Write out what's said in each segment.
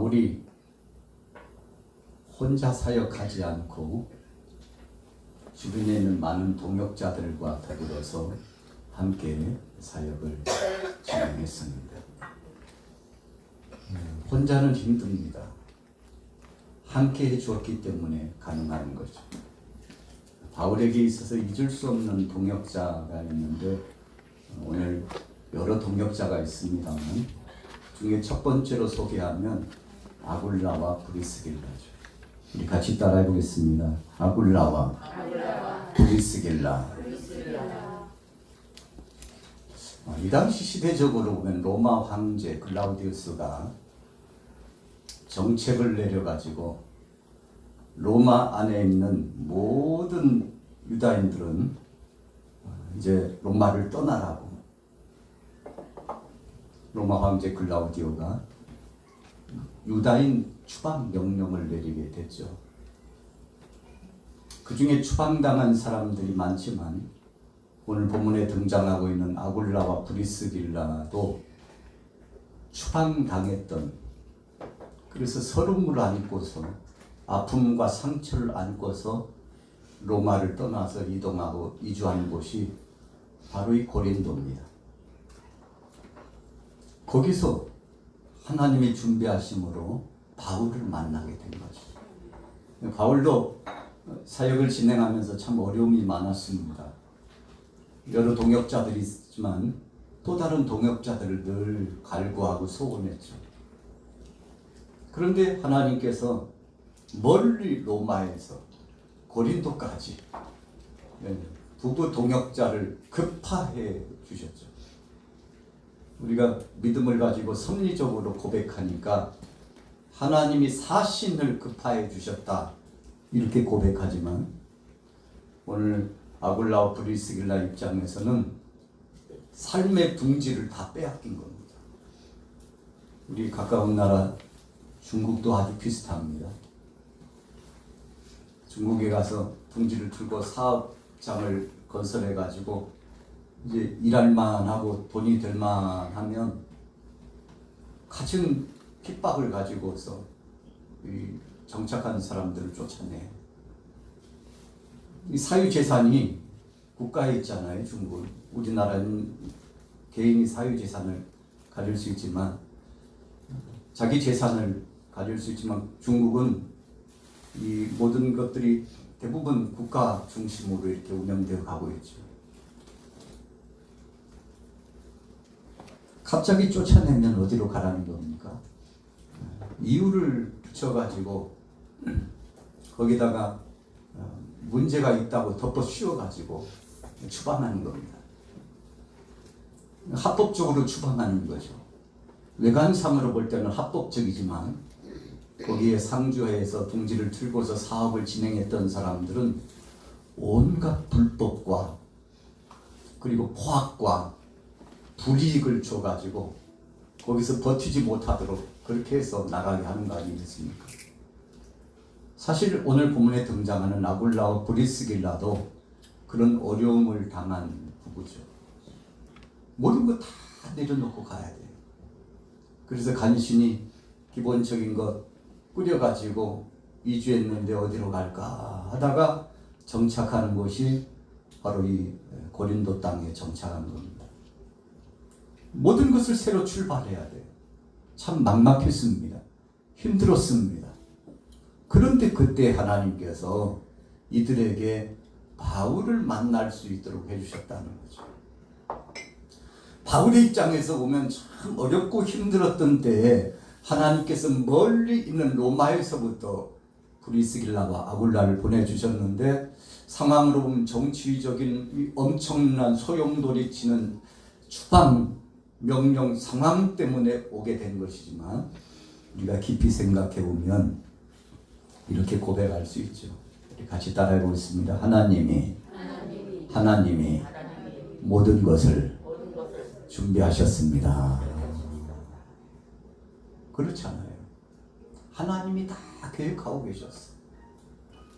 바울이 혼자 사역하지 않고 주변에 있는 많은 동역자들과 더불어서 함께 사역을 진행했습니다. 혼자는 힘듭니다. 함께 해주었기 때문에 가능한 거죠. 바울에게 있어서 잊을 수 없는 동역자가 있는데 오늘 여러 동역자가 있습니다만 중에 첫 번째로 소개하면 아굴라와 프리스길라죠. 우리 같이 따라해 보겠습니다. 아굴라와 프리스길라. 이 당시 시대적으로 보면 로마 황제 글라우디우스가 정책을 내려가지고 로마 안에 있는 모든 유다인들은 이제 로마를 떠나라고 로마 황제 글라우디오가 유다인 추방 명령을 내리게 됐죠. 그 중에 추방당한 사람들이 많지만 오늘 본문에 등장하고 있는 아굴라와 프리스길라도 추방당했던, 그래서 서름을 안고서 아픔과 상처를 안고서 로마를 떠나서 이동하고 이주한 곳이 바로 이 고린도입니다. 거기서 하나님이 준비하심으로 바울을 만나게 된 거죠. 바울도 사역을 진행하면서 참 어려움이 많았습니다. 여러 동역자들이 있지만 또 다른 동역자들을 늘 갈구하고 소원했죠. 그런데 하나님께서 멀리 로마에서 고린도까지 부부 동역자를 급파해 주셨죠. 우리가 믿음을 가지고 섭리적으로 고백하니까 하나님이 사신을 급파해 주셨다 이렇게 고백하지만 오늘 아굴라와 프리스길라 입장에서는 삶의 둥지를 다 빼앗긴 겁니다. 우리 가까운 나라 중국도 아주 비슷합니다. 중국에 가서 둥지를 틀고 사업장을 건설해 가지고 이제 일할만 하고 돈이 될만 하면 갖은 핍박을 가지고서 정착한 사람들을 쫓아내요. 이 사유재산이 국가에 있잖아요. 중국. 우리나라는 개인이 사유재산을 가질 수 있지만 자기 재산을 가질 수 있지만 중국은 이 모든 것들이 대부분 국가 중심으로 이렇게 운영되어 가고 있죠. 갑자기 쫓아내면 어디로 가라는 겁니까? 이유를 붙여가지고 거기다가 문제가 있다고 덮어 씌워가지고 추방하는 겁니다. 합법적으로 추방하는 거죠. 외관상으로 볼 때는 합법적이지만 거기에 상주해서 둥지를 틀고서 사업을 진행했던 사람들은 온갖 불법과 그리고 포악과 불이익을 줘가지고 거기서 버티지 못하도록 그렇게 해서 나가게 하는 거 아니겠습니까? 사실 오늘 본문에 등장하는 아굴라와 프리스길라도 그런 어려움을 당한 부부죠. 모든 거 다 내려놓고 가야 돼요. 그래서 간신히 기본적인 것 꾸려가지고 이주했는데 어디로 갈까 하다가 정착하는 곳이 바로 이 고린도 땅에 정착한 겁니다. 모든 것을 새로 출발해야 돼요. 참 막막했습니다. 힘들었습니다. 그런데 그때 하나님께서 이들에게 바울을 만날 수 있도록 해주셨다는 거죠. 바울의 입장에서 보면 참 어렵고 힘들었던 때에 하나님께서 멀리 있는 로마에서부터 프리스길라와 아굴라를 보내주셨는데 상황으로 보면 정치적인 엄청난 소용돌이치는 추방 명령 상황 때문에 오게 된 것이지만 우리가 깊이 생각해 보면 이렇게 고백할 수 있죠. 우리 같이 따라해 보겠습니다. 하나님이 모든 것을 준비하셨습니다. 그렇잖아요. 하나님이 다 계획하고 계셨어.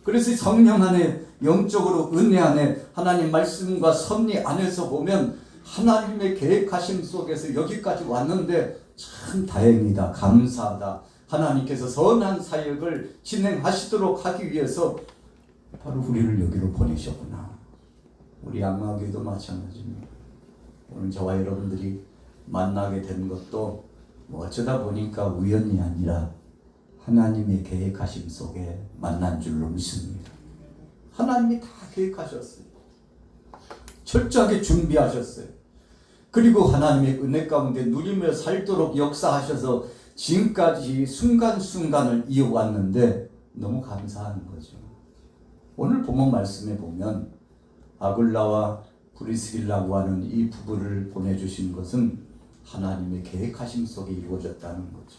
그래서 성령 안에 영적으로 은혜 안에 하나님 말씀과 섭리 안에서 보면 하나님의 계획하심 속에서 여기까지 왔는데 참 다행이다, 감사하다. 하나님께서 선한 사역을 진행하시도록 하기 위해서 바로 우리를 여기로 보내셨구나. 우리 양마교회도 마찬가지입니다. 오늘 저와 여러분들이 만나게 된 것도 뭐 어쩌다 보니까 우연이 아니라 하나님의 계획하심 속에 만난 줄로 믿습니다. 하나님이 다 계획하셨어요. 철저하게 준비하셨어요. 그리고 하나님의 은혜 가운데 누리며 살도록 역사하셔서 지금까지 순간순간을 이어왔는데 너무 감사한 거죠. 오늘 본문 말씀에 보면 아굴라와 브리스길라고 하는 이 부부를 보내주신 것은 하나님의 계획하심 속에 이루어졌다는 거죠.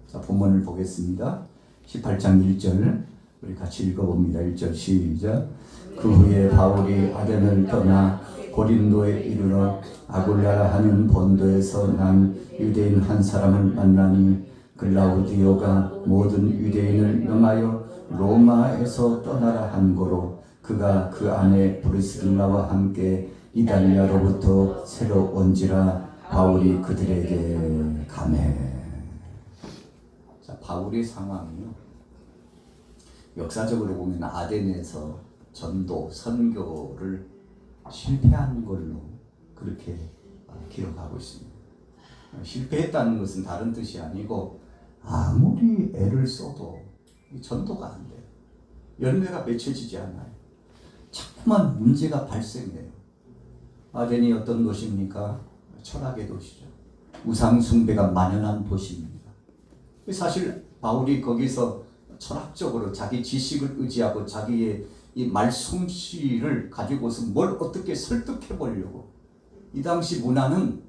자, 본문을 보겠습니다. 18장 1절 우리 같이 읽어봅니다. 1절 시작. 그 후에 바울이 아덴을 떠나 고린도에 이르러 아굴라라 하는 본도에서 난 유대인 한 사람을 만나니 글라우디오가 모든 유대인을 명하여 로마에서 떠나라 한 고로 그가 그 안에 브리스길라와 함께 이달리아로부터 새로 온지라 바울이 그들에게 가매. 자, 바울의 상황이요. 역사적으로 보면 아덴에서 전도, 선교를 실패한 걸로 그렇게 기록하고 있습니다. 실패했다는 것은 다른 뜻이 아니고 아무리 애를 써도 전도가 안 돼요. 열매가 맺혀지지 않아요. 자꾸만 문제가 발생해요. 아덴이 어떤 도시입니까? 철학의 도시죠. 우상 숭배가 만연한 도시입니다. 사실 바울이 거기서 철학적으로 자기 지식을 의지하고 자기의 이 말솜씨를 가지고서 뭘 어떻게 설득해 보려고, 이 당시 문화는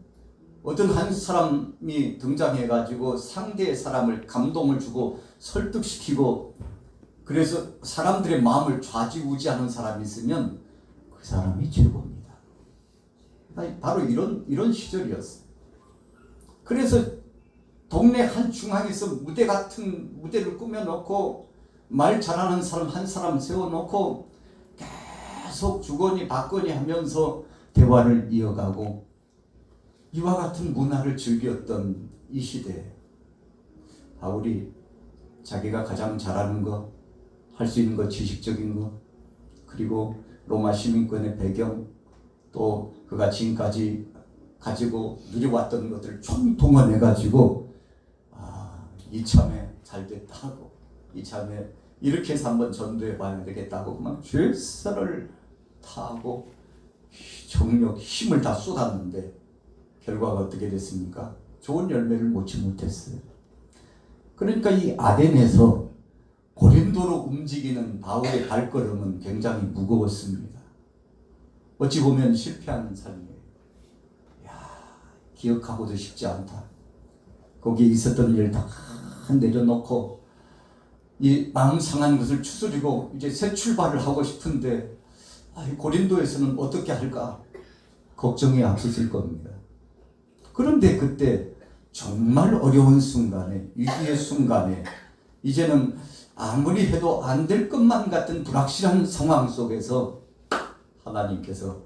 어떤 한 사람이 등장해 가지고 상대의 사람을 감동을 주고 설득시키고, 그래서 사람들의 마음을 좌지우지하는 사람이 있으면 그 사람이 최고입니다. 바로 이런 시절이었어요. 그래서 동네 한 중앙에서 무대 같은 무대를 꾸며놓고 말 잘하는 사람 한 사람 세워놓고 계속 주거니 받거니 하면서 대화를 이어가고 이와 같은 문화를 즐겼던 이 시대에 바울이 자기가 가장 잘하는 것, 할 수 있는 것, 지식적인 것, 그리고 로마 시민권의 배경, 또 그가 지금까지 가지고 누려왔던 것들을 총동원해가지고 이참에 잘 됐다고, 이참에 이렇게 해서 한번 전도해 봐야 되겠다고 막 죄사를 타고 정력, 힘을 다 쏟았는데 결과가 어떻게 됐습니까? 좋은 열매를 맺지 못했어요. 그러니까 이 아덴에서 고린도로 움직이는 바울의 발걸음은 굉장히 무거웠습니다. 어찌 보면 실패하는 삶이에요. 기억하고도 싶지 않다. 거기에 있었던 일을 다 내려놓고 이 마음 상한 것을 추스리고 이제 새 출발을 하고 싶은데 고린도에서는 어떻게 할까 걱정이 앞섰을 겁니다. 그런데 그때 정말 어려운 순간에, 위기의 순간에, 이제는 아무리 해도 안 될 것만 같은 불확실한 상황 속에서 하나님께서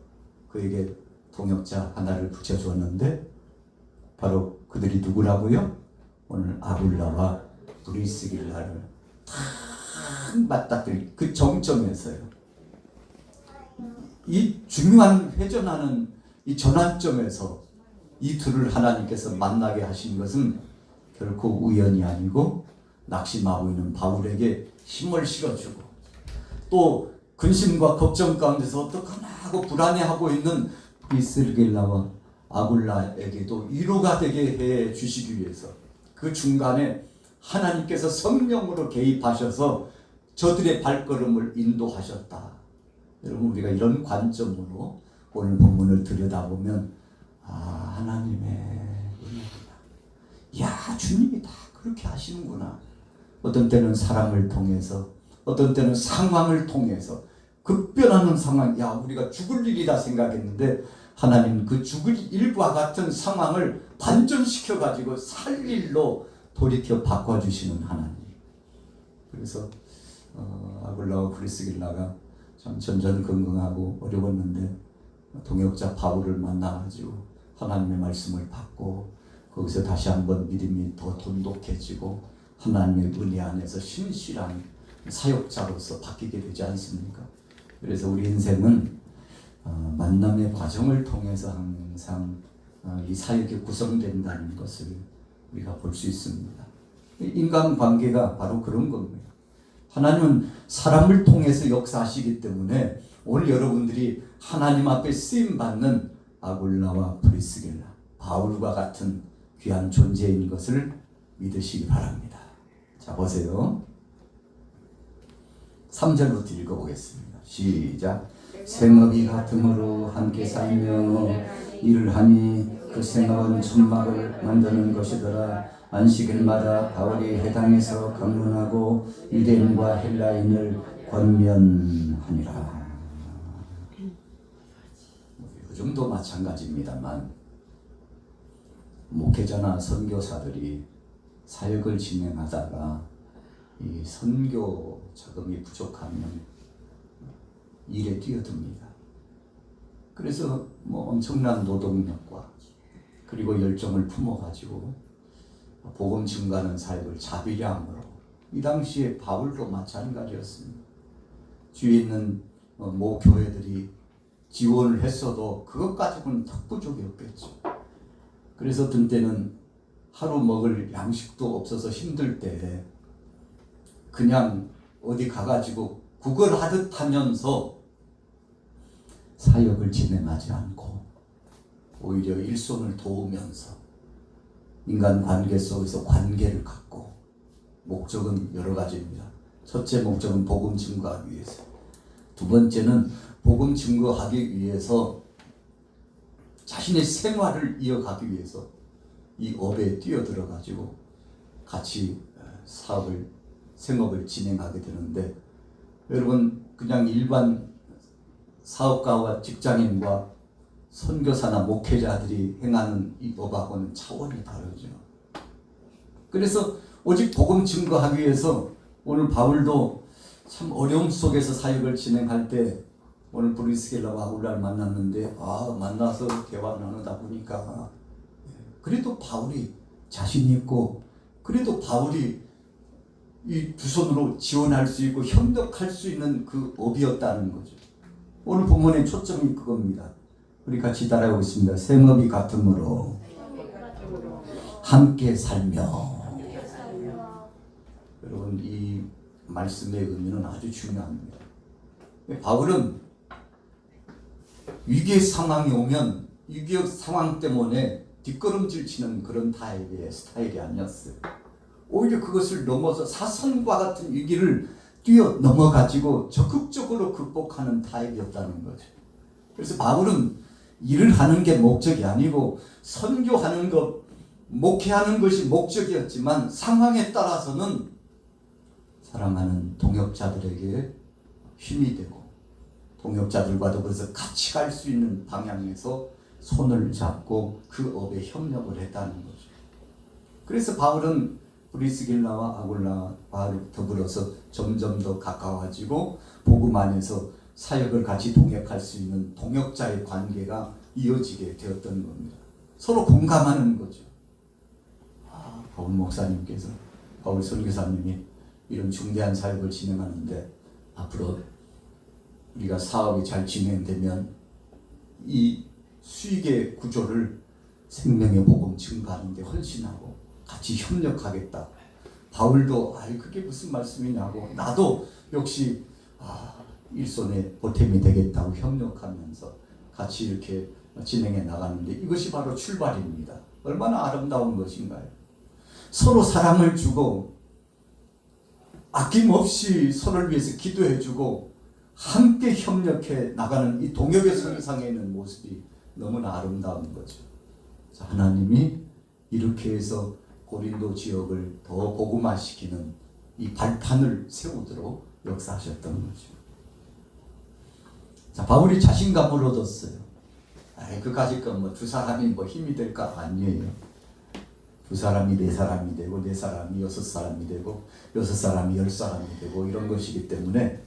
그에게 동역자 하나를 붙여주었는데 바로 그들이 누구라고요? 오늘 아굴라와 브리스길라를 딱 맞닥뜨릴 그 정점에서요. 이 중요한 회전하는 이 전환점에서 이 둘을 하나님께서 만나게 하신 것은 결코 우연이 아니고 낙심하고 있는 바울에게 힘을 실어주고 또 근심과 걱정 가운데서 어떡하나 하고 불안해하고 있는 브리스길라와 아굴라에게도 위로가 되게 해 주시기 위해서 그 중간에 하나님께서 성령으로 개입하셔서 저들의 발걸음을 인도하셨다. 여러분, 우리가 이런 관점으로 오늘 본문을 들여다보면 하나님의 은혜구나. 야, 주님이 다 그렇게 하시는구나. 어떤 때는 사람을 통해서, 어떤 때는 상황을 통해서, 급변하는 상황, 우리가 죽을 일이다 생각했는데 하나님은 그 죽을 일과 같은 상황을 반전시켜가지고 살 일로 돌이켜 바꿔주시는 하나님. 그래서 아굴라와 브리스길라가 참 전전긍긍하고 어려웠는데 동역자 바울을 만나가지고 하나님의 말씀을 받고 거기서 다시 한번 믿음이 더 돈독해지고 하나님의 은혜 안에서 신실한 사역자로서 바뀌게 되지 않습니까? 그래서 우리 인생은 만남의 과정을 통해서 항상 이 사역이 구성된다는 것을 우리가 볼 수 있습니다. 인간관계가 바로 그런 겁니다. 하나님은 사람을 통해서 역사하시기 때문에 오늘 여러분들이 하나님 앞에 쓰임받는 아굴라와 프리스길라, 바울과 같은 귀한 존재인 것을 믿으시기 바랍니다. 자, 보세요. 3절부터 읽어보겠습니다. 시작. 생업이 같음으로 함께 살며 일을 하니 그 생업은 천막을 만드는 것이더라. 안식일마다 바울이 회당에서 강론하고 유대인과 헬라인을 권면하니라. 요즘도 마찬가지입니다만 목회자나 선교사들이 사역을 진행하다가 이 선교 자금이 부족하면 일에 뛰어듭니다. 그래서 엄청난 노동력과 그리고 열정을 품어가지고 복음 증가하는 사역을 자비량으로, 이 당시에 바울도 마찬가지였습니다. 주위에 있는 모 교회들이 지원을 했어도 그것 가지고는 턱 부족이 없겠죠. 그래서 어떤 때는 하루 먹을 양식도 없어서 힘들 때 그냥 어디 가가지고 구걸하듯 하면서 사역을 진행하지 않고 오히려 일손을 도우면서 인간관계 속에서 관계를 갖고, 목적은 여러 가지입니다. 첫째 목적은 복음 증거하기 위해서, 두 번째는 복음 증거하기 위해서 자신의 생활을 이어가기 위해서 이 업에 뛰어들어가지고 같이 생업을 진행하게 되는데, 여러분 그냥 일반 사업가와 직장인과 선교사나 목회자들이 행하는 이 법하고는 차원이 다르죠. 그래서 오직 복음 증거하기 위해서 오늘 바울도 참 어려움 속에서 사역을 진행할 때, 오늘 브리스길라와 아굴라를 만났는데 만나서 대화 나누다 보니까 그래도 바울이 자신 있고, 그래도 바울이 이 두 손으로 지원할 수 있고 협력할 수 있는 그 업이었다는 거죠. 오늘 본문의 초점이 그겁니다. 우리 같이 따라해보겠습니다. 생업이 같음으로 함께 살며. 여러분, 이 말씀의 의미는 아주 중요합니다. 바울은 위기의 상황이 오면 위기의 상황 때문에 뒷걸음질 치는 그런 타입의 스타일이 아니었어요. 오히려 그것을 넘어서 사선과 같은 위기를 뛰어넘어가지고 적극적으로 극복하는 타입이었다는 거죠. 그래서 바울은 일을 하는 게 목적이 아니고 선교하는 것, 목회하는 것이 목적이었지만 상황에 따라서는 사랑하는 동역자들에게 힘이 되고 동역자들과도 그래서 같이 갈 수 있는 방향에서 손을 잡고 그 업에 협력을 했다는 거죠. 그래서 바울은 브리스길라와 아굴라와 더불어서 점점 더 가까워지고 복음 안에서 사역을 같이 동역할 수 있는 동역자의 관계가 이어지게 되었던 겁니다. 서로 공감하는 거죠. 바울 목사님께서, 바울 선교사님이 이런 중대한 사역을 진행하는데 앞으로 우리가 사업이 잘 진행되면 이 수익의 구조를 생명의 복음 증가하는 데 헌신하고 같이 협력하겠다. 바울도 그게 무슨 말씀이냐고, 나도 역시 일손의 보탬이 되겠다고 협력하면서 같이 이렇게 진행해 나가는데, 이것이 바로 출발입니다. 얼마나 아름다운 것인가요? 서로 사랑을 주고 아낌없이 서로를 위해서 기도해주고 함께 협력해 나가는 이 동역의 선상에 있는 모습이 너무나 아름다운 거죠. 자, 하나님이 이렇게 해서 고린도 지역을 더 복음화시키는 이 발판을 세우도록 역사하셨던 거죠. 자, 바울이 자신감을 얻었어요. 그까짓 건 두 사람이 힘이 될까? 아니에요. 두 사람이 네 사람이 되고, 네 사람이 여섯 사람이 되고, 여섯 사람이 열 사람이 되고, 이런 것이기 때문에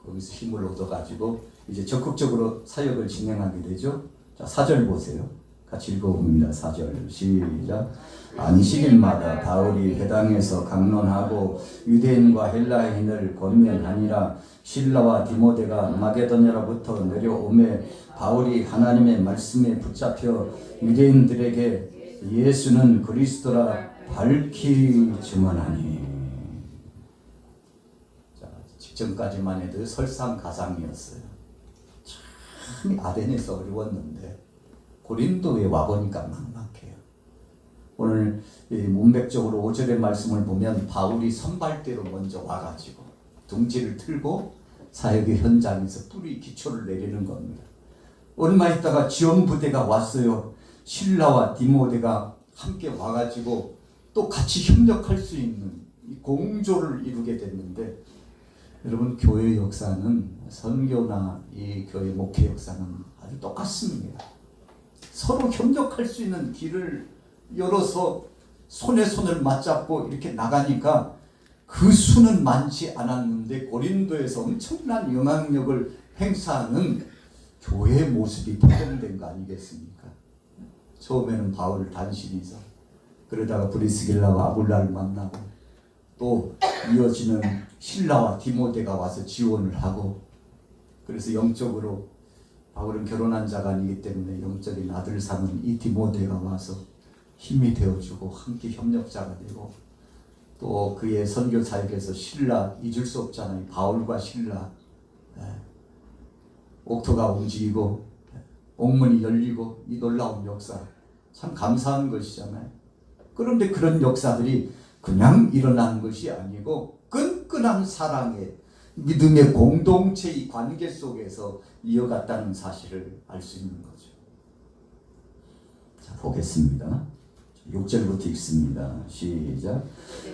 거기서 힘을 얻어가지고 이제 적극적으로 사역을 진행하게 되죠. 자, 4절 보세요. 같이 읽어봅니다. 4절 시작. 안식일마다 바울이 회당에서 강론하고 유대인과 헬라인을 권면하니라. 실라와 디모데가 마게도냐로부터 내려오매 바울이 하나님의 말씀에 붙잡혀 유대인들에게 예수는 그리스도라 밝히 증언하니. 자, 직전까지만 해도 설상가상이었어요. 참 아덴에서 어려웠는데 고린도에 와보니까 막막해요. 오늘 문맥적으로 5절의 말씀을 보면 바울이 선발대로 먼저 와가지고 둥지를 틀고 사역의 현장에서 뿌리 기초를 내리는 겁니다. 얼마 있다가 지원 부대가 왔어요. 실라와 디모데가 함께 와가지고 또 같이 협력할 수 있는 공조를 이루게 됐는데, 여러분 교회 역사는 선교나 이 교회 목회 역사는 아주 똑같습니다. 서로 협력할 수 있는 길을 열어서 손에 손을 맞잡고 이렇게 나가니까 그 수는 많지 않았는데 고린도에서 엄청난 영향력을 행사하는 교회의 모습이 포용된 거 아니겠습니까? 처음에는 바울 단신이서, 그러다가 브리스길라와 아굴라를 만나고 또 이어지는 실라와 디모데가 와서 지원을 하고, 그래서 영적으로 바울은 결혼한 자가 아니기 때문에 영적인 아들 삼은 이 디모데가 와서 힘이 되어주고 함께 협력자가 되고, 또 그의 선교 사역에서 실라 잊을 수 없잖아요. 바울과 실라, 옥토가 움직이고 옥문이 열리고 이 놀라운 역사 참 감사한 것이잖아요. 그런데 그런 역사들이 그냥 일어나는 것이 아니고 끈끈한 사랑의 믿음의 공동체의 관계 속에서 이어갔다는 사실을 알 수 있는 거죠. 자, 보겠습니다. 6절부터 읽습니다. 시작.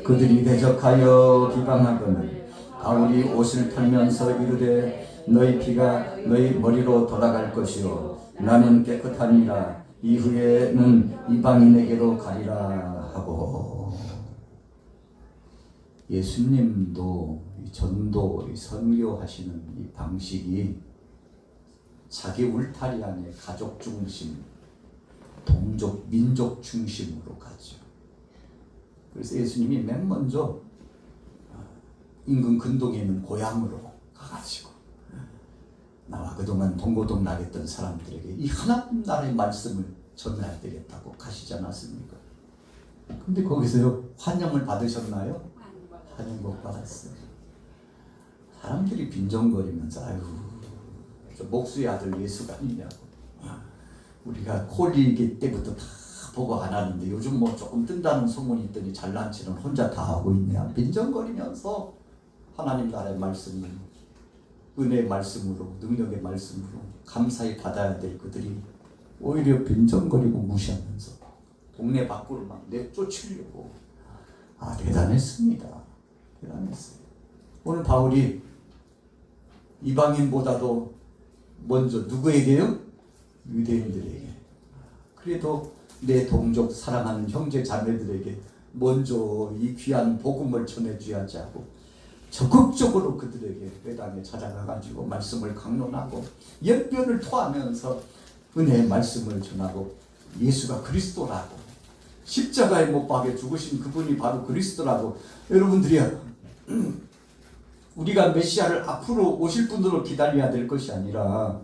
그들이 대적하여 비방하거늘 바울이 옷을 털면서 이르되 너희 피가 너희 머리로 돌아갈 것이요 나는 깨끗하니라. 이후에는 이방인에게로 가리라 하고. 예수님도 전도 선교하시는 이 방식이 자기 울타리 안에 가족 중심, 동족, 민족 중심으로 가죠. 그래서 예수님이 맨 먼저 인근 근동에 있는 고향으로 가가지고 나와 그동안 동고동락했던 사람들에게 이 하나님 나라의 말씀을 전해야 되겠다고 가시지 않았습니까? 근데 거기서요 환영을 받으셨나요? 환영 못 받았어요. 사람들이 빈정거리면서 아유 저 목수의 아들 예수가 아니냐고, 우리가 콜리기 때부터 다 보고 안 하는데 요즘 뭐 조금 뜬다는 소문이 있더니 잘난 체는 혼자 다 하고 있냐, 빈정거리면서 하나님 나라의 말씀을 은혜의 말씀으로 능력의 말씀으로 감사히 받아야 될 그들이 오히려 빈정거리고 무시하면서 동네 밖으로 막 내쫓으려고. 대단했습니다. 대단했어요. 오늘 바울이 이방인보다도 먼저 누구에게요? 유대인들에게. 그래도 내 동족 사랑하는 형제 자매들에게 먼저 이 귀한 복음을 전해줘야지 하고 적극적으로 그들에게 회당에 찾아가가지고 말씀을 강론하고 연변을 토하면서 은혜의 말씀을 전하고 예수가 그리스도라고, 십자가에 못 박혀 죽으신 그분이 바로 그리스도라고. 여러분들이요, 우리가 메시아를 앞으로 오실 분으로 기다려야 될 것이 아니라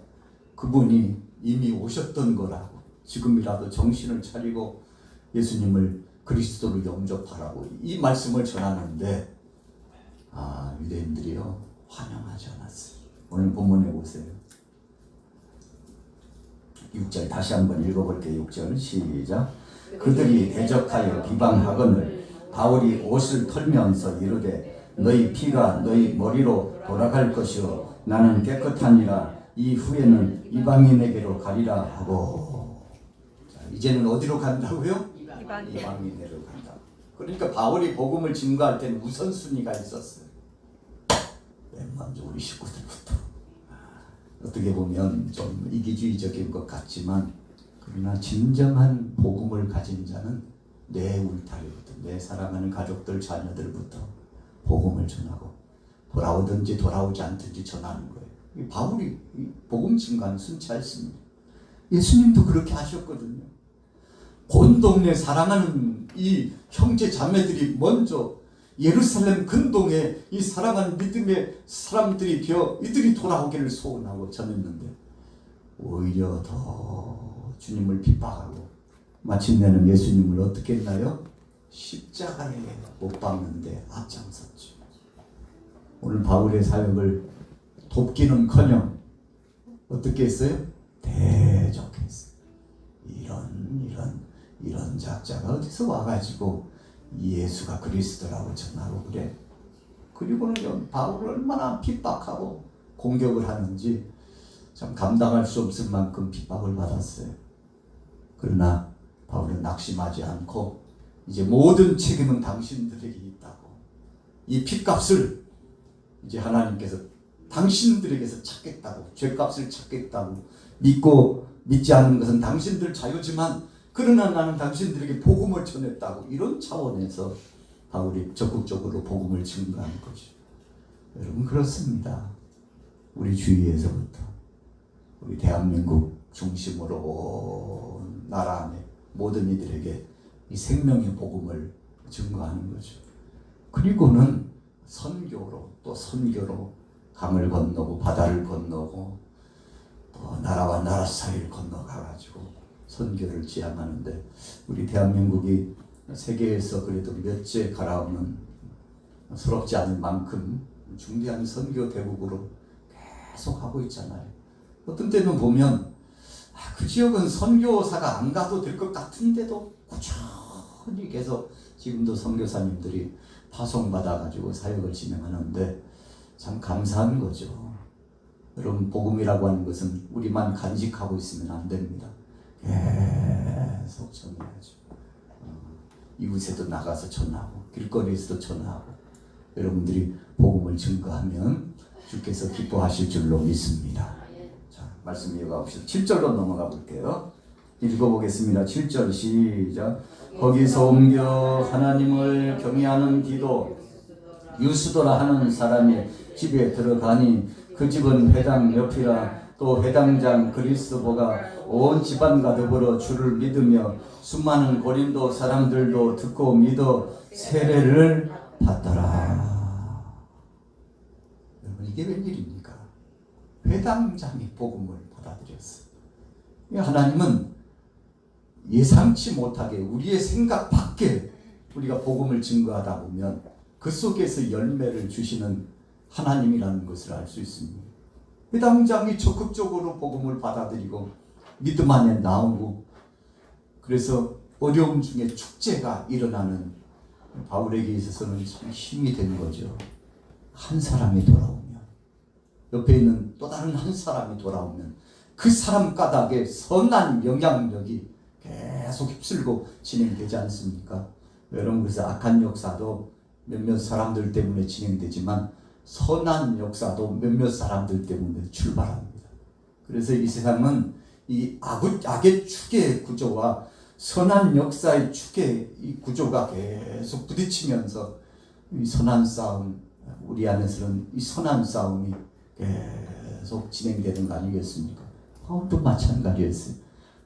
그분이 이미 오셨던 거라고, 지금이라도 정신을 차리고 예수님을 그리스도로 영접하라고 이 말씀을 전하는데 유대인들이요 환영하지 않았어요. 오늘 본문에 보세요. 6절 다시 한번 읽어볼게요. 6절 시작. 그들이 대적하여 비방하거늘 바울이 옷을 털면서 이르되 너희 피가 너희 머리로 돌아갈 것이요 나는 깨끗하니라. 이후에는 이방인에게로 가리라 하고. 자, 이제는 어디로 간다고요? 이방인에게로 간다. 그러니까 바울이 복음을 증거할 때는 우선순위가 있었어요. 맨 먼저 우리 식구들부터. 어떻게 보면 좀 이기주의적인 것 같지만 그러나 진정한 복음을 가진 자는 내 울타리부터, 내 사랑하는 가족들, 자녀들부터 복음을 전하고 돌아오든지 돌아오지 않든지 전하는 거예요. 바울이 복음 증거는 순치했습니다. 예수님도 그렇게 하셨거든요. 온 동네 사랑하는 이 형제 자매들이 먼저 예루살렘 근동에 이 사랑하는 믿음의 사람들이 되어 이들이 돌아오기를 소원하고 전했는데 오히려 더 주님을 핍박하고 마침내는 예수님을 어떻게 했나요? 십자가에 못 박는데 앞장섰죠. 오늘 바울의 사역을 돕기는커녕 어떻게 했어요? 대적했어요. 이런 작자가 어디서 와가지고 예수가 그리스도라고 전하고 그래. 그리고는 바울을 얼마나 핍박하고 공격을 하는지 참 감당할 수 없을 만큼 핍박을 받았어요. 그러나 바울은 낙심하지 않고 이제 모든 책임은 당신들에게 있다고, 이 핏값을 이제 하나님께서 당신들에게서 찾겠다고, 죄값을 찾겠다고, 믿지 않는 것은 당신들 자유지만 그러나 나는 당신들에게 복음을 전했다고, 이런 차원에서 바울이 적극적으로 복음을 증거하는 거죠. 여러분, 그렇습니다. 우리 주위에서부터 우리 대한민국 중심으로 온 나라 안에 모든 이들에게 이 생명의 복음을 증거하는 거죠. 그리고는 선교로, 또 선교로 강을 건너고 바다를 건너고 또 나라와 나라 사이를 건너가가지고 선교를 지향하는데, 우리 대한민국이 세계에서 그래도 몇째 가라오는 서럽지 않을 만큼 중대한 선교 대국으로 계속 하고 있잖아요. 어떤 때는 보면 그 지역은 선교사가 안 가도 될 것 같은데도 꾸준히 계속 지금도 선교사님들이 파송받아가지고 사역을 진행하는데 참 감사한 거죠. 여러분, 복음이라고 하는 것은 우리만 간직하고 있으면 안 됩니다. 계속 전해야죠. 이웃에도 나가서 전하고 길거리에서도 전하고, 여러분들이 복음을 증거하면 주께서 기뻐하실 줄로 믿습니다. 자, 말씀 이어가봅시다. 7절로 넘어가 볼게요. 읽어보겠습니다. 7절 시작. 거기서 옮겨 하나님을 경외하는 디도 유스도라 하는 사람이 집에 들어가니 그 집은 회당 옆이라. 또 회당장 그리스도가 온 집안과 더불어 주를 믿으며 수많은 고린도 사람들도 듣고 믿어 세례를 받더라. 여러분, 이게 웬일입니까? 회당장이 복음을 받아들였어요. 하나님은 예상치 못하게 우리의 생각 밖에 우리가 복음을 증거하다 보면 그 속에서 열매를 주시는 하나님이라는 것을 알 수 있습니다. 회당장이 적극적으로 복음을 받아들이고 믿음 안에 나오고, 그래서 어려움 중에 축제가 일어나는 바울에게 있어서는 참 힘이 된 거죠. 한 사람이 돌아오면, 옆에 있는 또 다른 한 사람이 돌아오면 그 사람 까닭에 선한 영향력이 계속 휩쓸고 진행되지 않습니까? 여러분, 그래서 악한 역사도 몇몇 사람들 때문에 진행되지만 선한 역사도 몇몇 사람들 때문에 출발합니다. 그래서 이 세상은 이 악의 축의 구조와 선한 역사의 축의 이 구조가 계속 부딪히면서 이 선한 싸움, 우리 안에서는 이 선한 싸움이 계속 진행되는 거 아니겠습니까? 바울도 마찬가지였어요.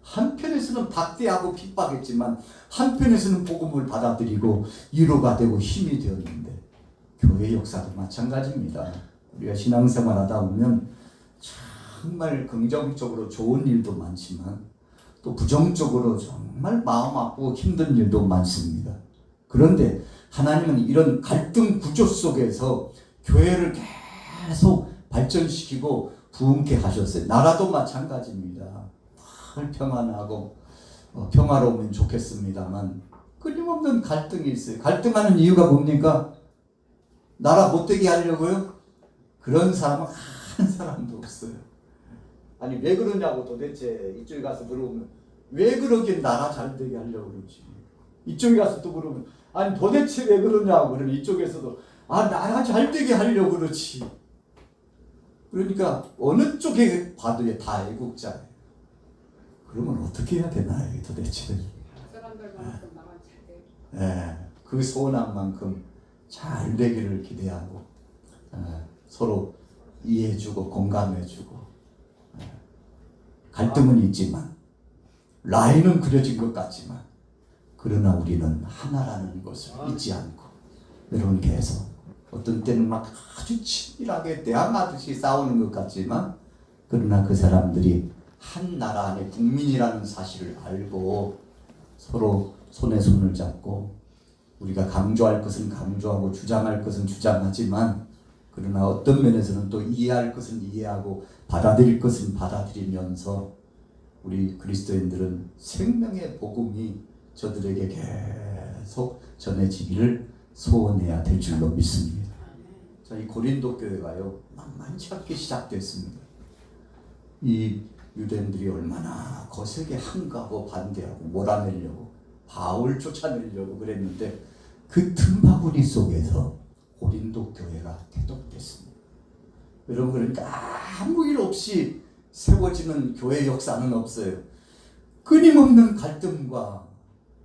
한편에서는 박대하고 핍박했지만 한편에서는 복음을 받아들이고 위로가 되고 힘이 되었는데, 교회 역사도 마찬가지입니다. 우리가 신앙생활 하다 보면 정말 긍정적으로 좋은 일도 많지만 또 부정적으로 정말 마음 아프고 힘든 일도 많습니다. 그런데 하나님은 이런 갈등 구조 속에서 교회를 계속 발전시키고 부흥케 하셨어요. 나라도 마찬가지입니다. 늘 평안하고 평화로우면 좋겠습니다만 끊임없는 갈등이 있어요. 갈등하는 이유가 뭡니까? 나라 못되게 하려고요? 그런 사람은 한 사람도 없어요. 아니, 왜 그러냐고 도대체 이쪽에 가서 물어보면 왜 그러긴 나라 잘 되게 하려고 그러지. 이쪽에 가서 또 물어보면 아니 도대체 왜 그러냐고 그러면 이쪽에서도 나라 잘 되게 하려고 그러지. 그러니까 어느 쪽에 봐도 다 애국자예요. 그러면 어떻게 해야 되나요 도대체? 그 소원한 만큼 잘 되기를 기대하고 서로 이해해주고 공감해주고, 갈등은 있지만 라인은 그려진 것 같지만 그러나 우리는 하나라는 것을 잊지 않고 여러분 계속 어떤 때는 막 아주 친밀하게 대항하듯이 싸우는 것 같지만 그러나 그 사람들이 한 나라 안에 국민이라는 사실을 알고 서로 손에 손을 잡고 우리가 강조할 것은 강조하고 주장할 것은 주장하지만 그러나 어떤 면에서는 또 이해할 것은 이해하고 받아들일 것은 받아들이면서 우리 그리스도인들은 생명의 복음이 저들에게 계속 전해지기를 소원해야 될 줄로 믿습니다. 자, 이 고린도 교회가요 만만치 않게 시작됐습니다. 이 유대인들이 얼마나 거세게 항거하고 반대하고 몰아내려고 바울 쫓아내려고 그랬는데 그 틈바구니 속에서 고린도 교회가 태동됐습니다. 여러분 그러니까 아무 일 없이 세워지는 교회 역사는 없어요. 끊임없는 갈등과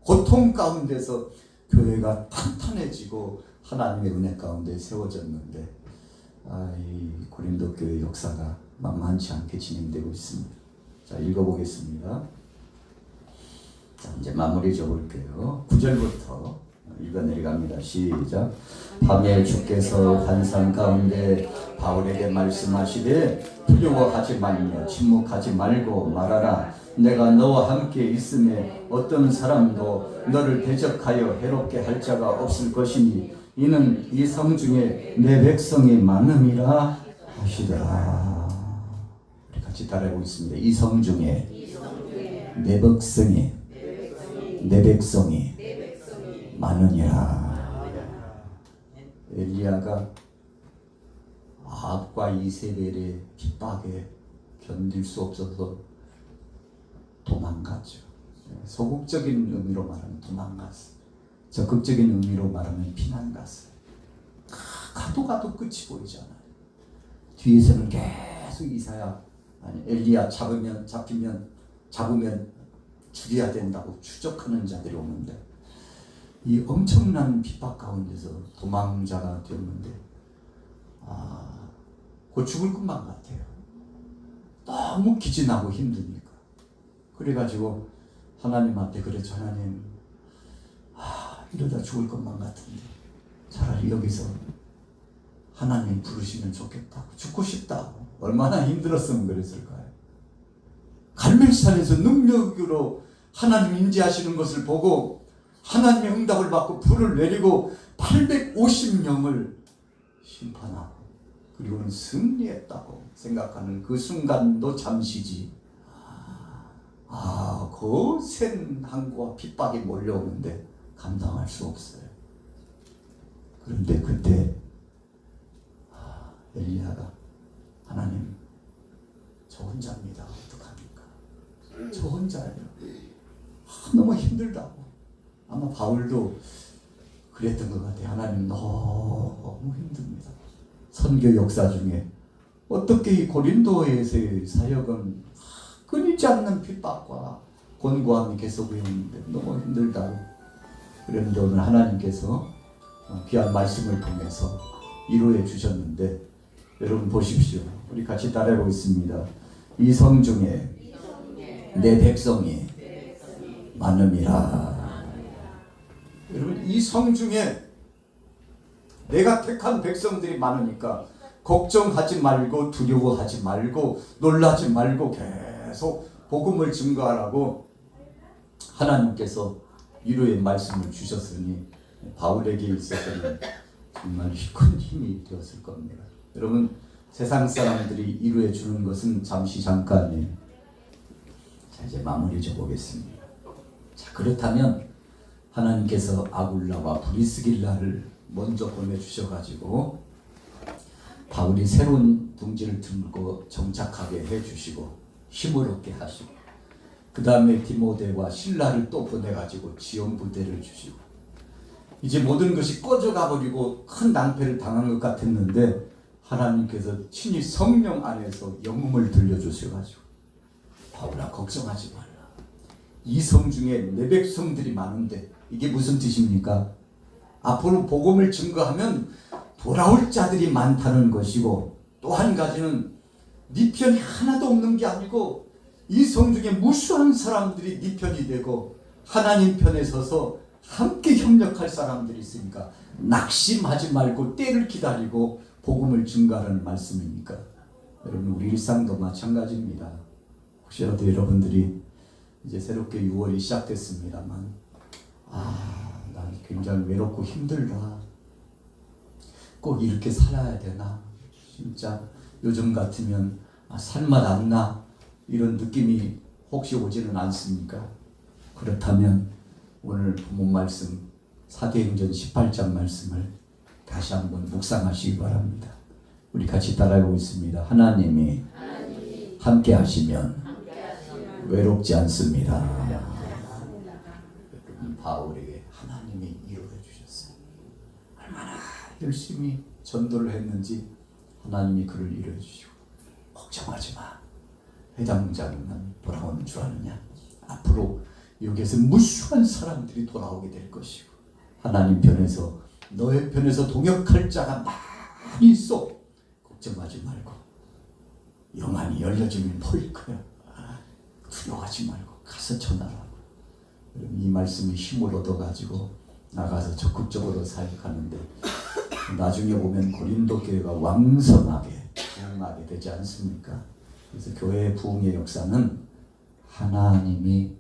고통 가운데서 교회가 탄탄해지고 하나님의 은혜 가운데 세워졌는데 이 고린도 교회 역사가 만만치 않게 진행되고 있습니다. 자, 읽어보겠습니다. 자, 이제 마무리 적을게요. 9절부터 읽어내려갑니다. 시작. 밤에 주께서 환상 가운데 바울에게 말씀하시되 두려워하지 말며 침묵하지 말고 말하라. 내가 너와 함께 있음에 어떤 사람도 너를 대적하여 해롭게 할 자가 없을 것이니 이는 이 성 중에 내 백성이 많음이라 하시더라. 우리 같이 따라해보겠습니다. 이 성 중에 내 백성이 많으니라. 엘리야가 아합과 이세벨의 핍박에 견딜 수 없어서 도망갔죠. 소극적인 의미로 말하면 도망갔어요. 적극적인 의미로 말하면 피난갔어요. 가도 끝이 보이잖아요. 뒤에서는 계속 엘리야 잡으면 죽여야 된다고 추적하는 자들이 오는데 이 엄청난 핍박 가운데서 도망자가 되었는데 곧 죽을 것만 같아요. 너무 기진하고 힘드니까. 그래가지고 하나님 앞에 그랬죠. 하나님 이러다 죽을 것만 같은데 차라리 여기서 하나님 부르시면 좋겠다고 죽고 싶다고 얼마나 힘들었으면 그랬을까요? 갈멜산에서 능력으로 하나님 임재하시는 것을 보고 하나님의 응답을 받고 불을 내리고 850명을 심판하고 그리고는 승리했다고 생각하는 그 순간도 잠시지. 거센 항구와 핍박이 몰려오는데 감당할 수 없어요. 그런데 그때 엘리야가 하나님 저 혼자입니다. 어떡합니까? 저 혼자예요. 너무 힘들다고. 아마 바울도 그랬던 것 같아요. 하나님 너무 힘듭니다. 선교 역사 중에 어떻게 이 고린도에서의 사역은 끊이지 않는 핍박과 권고함이 계속되는데 너무 힘들다고 그랬는데 오늘 하나님께서 귀한 말씀을 통해서 이루어 주셨는데 여러분 보십시오. 우리 같이 따라해 보겠습니다. 이 성 중에 내 백성이 많음이라. 여러분 이 성 중에 내가 택한 백성들이 많으니까 걱정하지 말고 두려워하지 말고 놀라지 말고 계속 복음을 증거하라고 하나님께서 위로의 말씀을 주셨으니 바울에게 있어서는 정말 큰 힘이 되었을 겁니다. 여러분 세상 사람들이 이루어 주는 것은 잠시 잠깐이에요. 자 이제 마무리 져보겠습니다. 자 그렇다면 하나님께서 아굴라와 브리스길라를 먼저 보내주셔가지고 바울이 새로운 둥지를 들고 정착하게 해주시고 힘을 얻게 하시고 그 다음에 디모데와 실라를 또 보내가지고 지원 부대를 주시고 이제 모든 것이 꺼져가 버리고 큰 낭패를 당한 것 같았는데 하나님께서 친히 성령 안에서 영음을 들려주셔가지고 바울아 걱정하지 말라. 이 성 중에 내 백성들이 많은데 이게 무슨 뜻입니까? 앞으로 복음을 증거하면 돌아올 자들이 많다는 것이고 또 한 가지는 네 편이 하나도 없는 게 아니고 이 성중에 무수한 사람들이 네 편이 되고 하나님 편에 서서 함께 협력할 사람들이 있으니까 낙심하지 말고 때를 기다리고 복음을 증거하라는 말씀입니까? 여러분, 우리 일상도 마찬가지입니다. 혹시라도 여러분들이 이제 새롭게 6월이 시작됐습니다만 난 굉장히 외롭고 힘들다. 꼭 이렇게 살아야 되나? 진짜 요즘 같으면 살맛 안 나? 이런 느낌이 혹시 오지는 않습니까? 그렇다면 오늘 본문 말씀 사도행전 18장 말씀을 다시 한번 묵상하시기 바랍니다. 우리 같이 따라해보겠습니다. 하나님이 함께 하시면 외롭지 않습니다. 바울에게 하나님이 이루어 주셨어요. 얼마나 열심히 전도를 했는지 하나님이 그를 이루어 주시고, 걱정하지 마. 회당장만 돌아오는 줄 아느냐? 앞으로 여기에서 무수한 사람들이 돌아오게 될 것이고, 하나님 편에서 너의 편에서 동역할 자가 많이 있어. 걱정하지 말고 영안이 열려지면 보일 거야. 두려워하지 말고 가서 전하라고. 이 말씀이 힘을 얻어가지고 나가서 적극적으로 사역하는데 나중에 보면 고린도 교회가 왕성하게 부흥하게 되지 않습니까? 그래서 교회의 부흥의 역사는 하나님이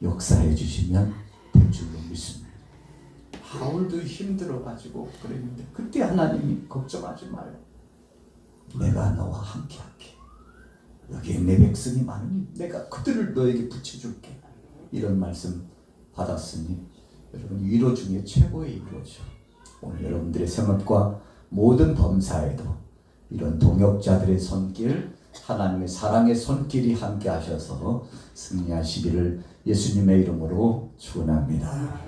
역사해 주시면 될 줄로 믿습니다. 바울도 힘들어가지고 그랬는데 그때 하나님이 걱정하지 마요. 내가 너와 함께 할게. 여기에 내 백성이 많으니 내가 그들을 너에게 붙여줄게. 이런 말씀 받았으니 여러분, 위로 중에 최고의 위로죠. 오늘 여러분들의 생업과 모든 범사에도 이런 동역자들의 손길, 하나님의 사랑의 손길이 함께 하셔서 승리하시기를 예수님의 이름으로 축원합니다.